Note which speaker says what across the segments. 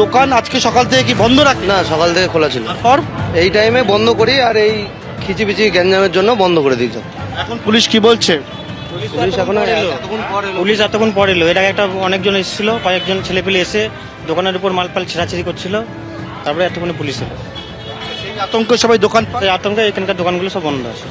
Speaker 1: দোকান আজকে সকাল থেকে কি বন্ধ রাখ
Speaker 2: না, সকাল থেকে খোলা ছিল।
Speaker 1: তারপর
Speaker 2: এই টাইমে বন্ধ করি, আর এই খিচিবিচি গ্যাঞ্জামের জন্য বন্ধ করে দিয়েছে।
Speaker 1: এখন পুলিশ কি বলছে?
Speaker 2: পুলিশ এখনো
Speaker 3: পুলিশ এতক্ষণ পরে এলো। এর আগে একটা অনেকজন এসেছিল, কয়েকজন ছেলেপেলে এসে দোকানের উপর মালপাল ছেঁড়াছেড়ি করছিল, তারপরে এতক্ষণে পুলিশ এলো।
Speaker 1: সেই আতঙ্কে সবাই দোকান
Speaker 3: এই আতঙ্কে এখানকার দোকানগুলো সব বন্ধ আছে।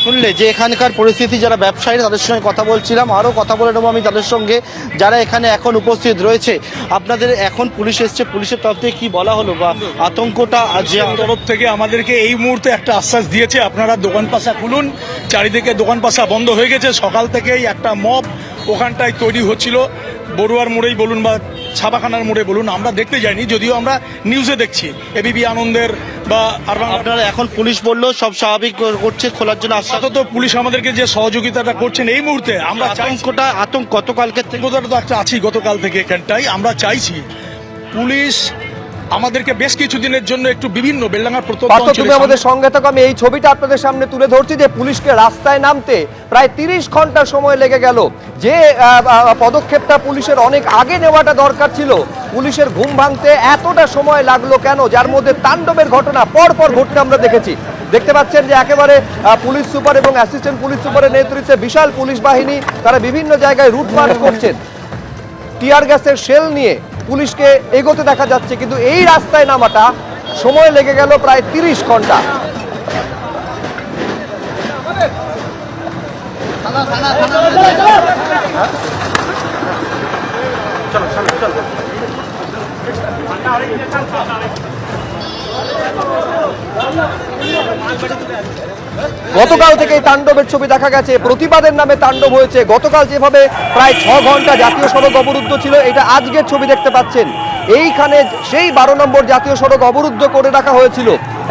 Speaker 1: শুনলে যে এখানকার পরিস্থিতি, যারা ব্যবসায়ী তাদের সঙ্গে কথা বলছিলাম, আরও কথা বলে নেবো আমি তাদের সঙ্গে যারা এখানে এখন উপস্থিত রয়েছে। আপনাদের এখন পুলিশ এসছে, পুলিশের তরফ থেকে কি বলা হলো বা আতঙ্কটা যে
Speaker 4: তরফ থেকে আমাদেরকে এই মুহূর্তে একটা আশ্বাস দিয়েছে, আপনারা দোকান পাশা খুলুন। চারিদিকে দোকান পাশা বন্ধ হয়ে গেছে। সকাল থেকেই একটা মব ওখানটায় তৈরি হচ্ছিল, বড়ুয়ার মোড়েই বলুন বা ছাপাখানার মোড়ে বলুন, আমরা দেখতে যাইনি, যদিও আমরা নিউজে দেখছি এবিপি আনন্দের বা
Speaker 1: আপনারা এখন পুলিশ বললো সব স্বাভাবিক করছে, খোলার জন্য আশ্বাস।
Speaker 4: তো পুলিশ আমাদেরকে যে সহযোগিতাটা করছেন এই মুহূর্তে, আমরা
Speaker 1: আতঙ্ক গতকালকে থেকে
Speaker 4: তো একটা আছি গতকাল থেকে এখানটাই। আমরা চাইছি পুলিশ আমাদেরকে বেশ কিছুদিনের জন্য একটু বিভিন্ন বেলডাঙ্গার
Speaker 5: পার্থ, তুমি আমাদের সঙ্গে থাকো। আমি এই ছবিটা আপনাদের সামনে তুলে ধরছি যে পুলিশকে রাস্তায় নামতে প্রায় 30 ঘন্টা সময় লেগে গেল। যে পদক্ষেপটা পুলিশের অনেক আগে নেওয়াটা দরকার ছিল, পুলিশের ঘুম ভাঙতে এতটা সময় লাগলো কেন? যার মধ্যে তাণ্ডবের ঘটনা পর পর ঘটতে আমরা দেখেছি। দেখতে পাচ্ছেন যে একেবারে পুলিশ সুপার এবং অ্যাসিস্ট্যান্ট পুলিশ সুপারের নেতৃত্বে বিশাল পুলিশ বাহিনী, তারা বিভিন্ন জায়গায় রুট মার্চ করছেন। টিয়ার গ্যাসের শেল নিয়ে পুলিশকে এগোতে দেখা যাচ্ছে, কিন্তু এই রাস্তায় নামাটা সময় লেগে গেল প্রায় 30 ঘন্টা। গতকাল থেকে এই তাণ্ডবের ছবি দেখা গেছে, প্রতিবাদের নামে তাণ্ডব হয়েছে। গতকাল যেভাবে প্রায় 6 ঘন্টা জাতীয় সড়ক অবরুদ্ধ ছিল, এটা আজকের ছবি দেখতে পাচ্ছেন। এইখানে সেই 12 নম্বর জাতীয় সড়ক অবরুদ্ধ করে রাখা হয়েছিল,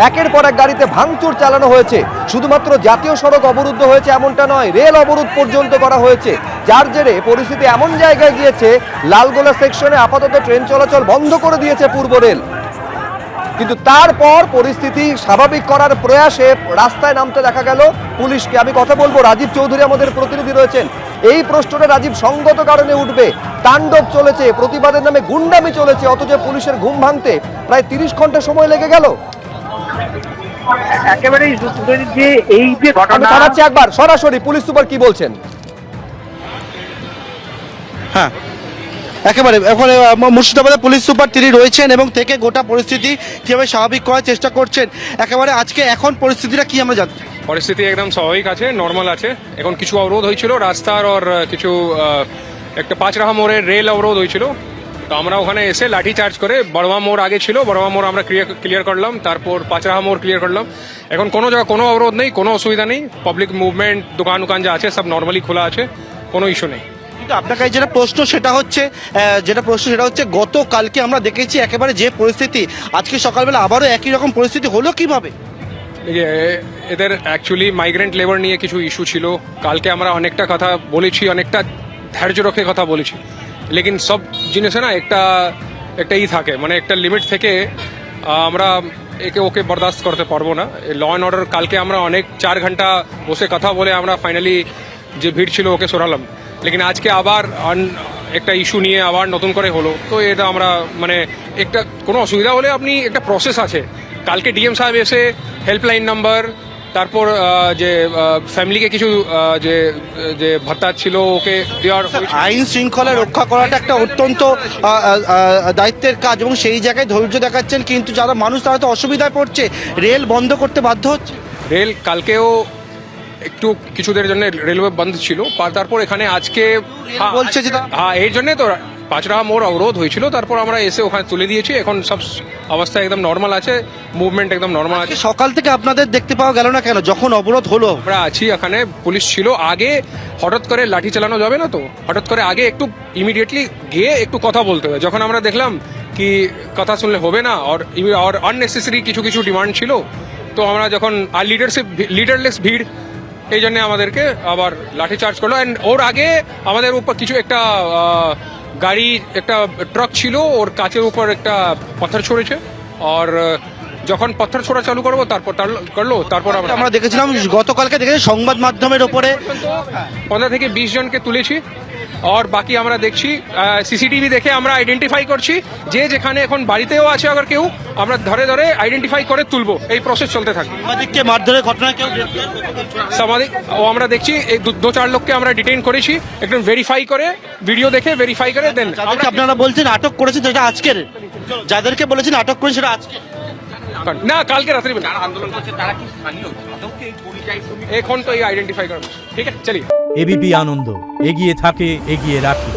Speaker 5: একের পর এক গাড়িতে ভাঙচুর চালানো হয়েছে। শুধুমাত্র জাতীয় সড়ক অবরুদ্ধ হয়েছে এমনটা নয়, রেল অবরোধ পর্যন্ত করা হয়েছে, যার জেরে পরিস্থিতি এমন জায়গায় গিয়েছে লালগোলা সেকশনে আপাতত ট্রেন চলাচল বন্ধ করে দিয়েছে পূর্ব রেল। কিন্তু তারপর পরিস্থিতি স্বাভাবিক করার প্রয়াসে রাস্তায় নামতে দেখা গেল পুলিশকে। আমি কথা বলবো, রাজীব চৌধুরী আমাদের প্রতিনিধি রয়েছেন। এই প্রশ্নটা রাজীব সঙ্গত কারণে উঠবে। তাণ্ডব চলেছে, প্রতিবাদের নামে গুন্ডামি চলেছে, অথচ পুলিশের ঘুম ভাঙতে প্রায় 30 ঘন্টা সময় লেগে গেল।
Speaker 6: একেবারেই যে এই যে ঘটনা,
Speaker 5: জানাচ্ছি একবার সরাসরি পুলিশ সুপার কি বলছেন।
Speaker 1: হ্যাঁ, একেবারে এখন মুর্শিদাবাদের পুলিশ সুপার তিনি রয়েছেন এবং থেকে গোটা পরিস্থিতি কীভাবে স্বাভাবিক করার চেষ্টা করছেন। একেবারে আজকে এখন পরিস্থিতিটা কি আমরা জানতে চাই।
Speaker 7: পরিস্থিতি একদম স্বাভাবিক আছে, নর্মাল আছে। এখন কিছু অবরোধ হয়েছিল রাস্তার, আর কিছু একটা পাঁচরাহা মোড়ের রেল অবরোধ হয়েছিল। তো আমরা ওখানে এসে লাঠি চার্জ করে, বড়মা মোড় আগে ছিল, বড়মা মোড় আমরা ক্লিয়ার করলাম, তারপর পাঁচরাহা মোড় ক্লিয়ার করলাম। এখন কোনো জায়গায় কোনো অবরোধ নেই, কোনো অসুবিধা নেই। পাবলিক মুভমেন্ট, দোকান যা আছে সব নর্মালি খোলা আছে, কোনো ইস্যু নেই।
Speaker 1: কিন্তু আপনার কাছে যেটা প্রশ্ন সেটা হচ্ছে গতকালকে আমরা দেখেছি একেবারে যে পরিস্থিতি, আজকে সকালবেলা আবারও একই রকম পরিস্থিতি হলো কিভাবে?
Speaker 7: এদের অ্যাকচুয়ালি মাইগ্রেন্ট লেবার নিয়ে কিছু ইস্যু ছিল। কালকে আমরা অনেকটা কথা বলেছি, অনেকটা ধৈর্য রেখে কথা বলেছি, লেকিন সব জিনিসে না একটা থাকে, মানে একটা লিমিট থেকে আমরা ওকে বরদাস্ত করতে পারবো না। ল অ্যান্ড অর্ডার কালকে আমরা অনেক 4 ঘন্টা বসে কথা বলে আমরা ফাইনালি যে ভিড় ছিল ওকে সরালাম, লেকিন আজকে আবার একটা ইস্যু নিয়ে আবার নতুন করে হলো। তো এটা আমরা মানে একটা কোনো অসুবিধা হলে আপনি একটা প্রসেস আছে। কালকে ডিএম সাহেব এসে হেল্পলাইন নাম্বার, তারপর যে ফ্যামিলিকে কিছু যে ভাতা ছিল ওকে দেওয়ার।
Speaker 1: আইন শৃঙ্খলা রক্ষা করাটা একটা অত্যন্ত দায়িত্বের কাজ এবং সেই জায়গায় ধৈর্য দেখাচ্ছেন, কিন্তু যারা মানুষ তারা তো অসুবিধায় পড়ছে, রেল বন্ধ করতে বাধ্য হচ্ছে।
Speaker 7: রেল কালকেও একটু কিছুদের জন্য রেলওয়ে বন্ধ ছিল, তারপর এখানে আজকে
Speaker 1: বলছে যে
Speaker 7: এর জন্য তো পাঁচরাহা মোড় অবরোধ হয়েছিল, তারপর আমরা এসে ওখানে তুলে দিয়েছি। এখন সব অবস্থা একদম নর্মাল আছে, মুভমেন্ট একদম নর্মাল আছে।
Speaker 1: সকাল থেকে আপনাদের দেখতে পাওয়া গেল না কেন যখন অবরোধ হলো?
Speaker 7: আমরা আছি, এখানে পুলিশ ছিল। আগে হঠাৎ করে লাঠি চালানো যাবে না, তো হঠাৎ করে আগে একটু ইমিডিয়েটলি গিয়ে একটু কথা বলতে হবে। যখন আমরা দেখলাম কি কথা শুনলে হবে না, আর আননেসেসারি কিছু ডিমান্ড ছিল, তো আমরা যখন আর লিডারলেস ভিড়, এই জন্য আমাদেরকে আবার লাঠি চার্জ করলো। অ্যান্ড ওর আগে আমাদের উপর কিছু একটা গাড়ি, একটা ট্রাক ছিল, ওর কাচের উপর একটা পাথর ছড়েছে, আর যখন পাথর ছোড়া চালু করবো তারপর
Speaker 1: আমরা দেখেছিলাম গতকালকে সংবাদ মাধ্যমের ওপরে
Speaker 7: 15 থেকে 20 জনকে তুলেছি, আর বাকি আমরা দেখছি সিসিটিভি দেখে আমরা আইডেন্টিফাই করছি যে যেখানে এখন বাড়িতেও আছে আবার কেউ আমরা ধরে ধরে আইডেন্টিফাই করে তুলবো, এই প্রসেস চলতে থাকবে।
Speaker 1: সাংবাদিককে মারধরের ঘটনা কেউ
Speaker 7: সাংবাদিক আমরা দেখছি এই দু চার লোককে আমরা ডিটেইন করেছি, একদম ভেরিফাই করে ভিডিও দেখে ভেরিফাই করে দেন।
Speaker 1: যাদেরকে আপনারা বলছেন আটক করেছেন সেটা আজকের, যাদেরকে বলেছেন আটক করেছেন সেটা আজকে
Speaker 7: না, কালকে রাত্রি এখন তো এই আইডেন্টিফাই করা, ঠিক আছে চলিয়ে।
Speaker 8: এবিপি আনন্দ, এগিয়ে থাকে, এগিয়ে রাখে।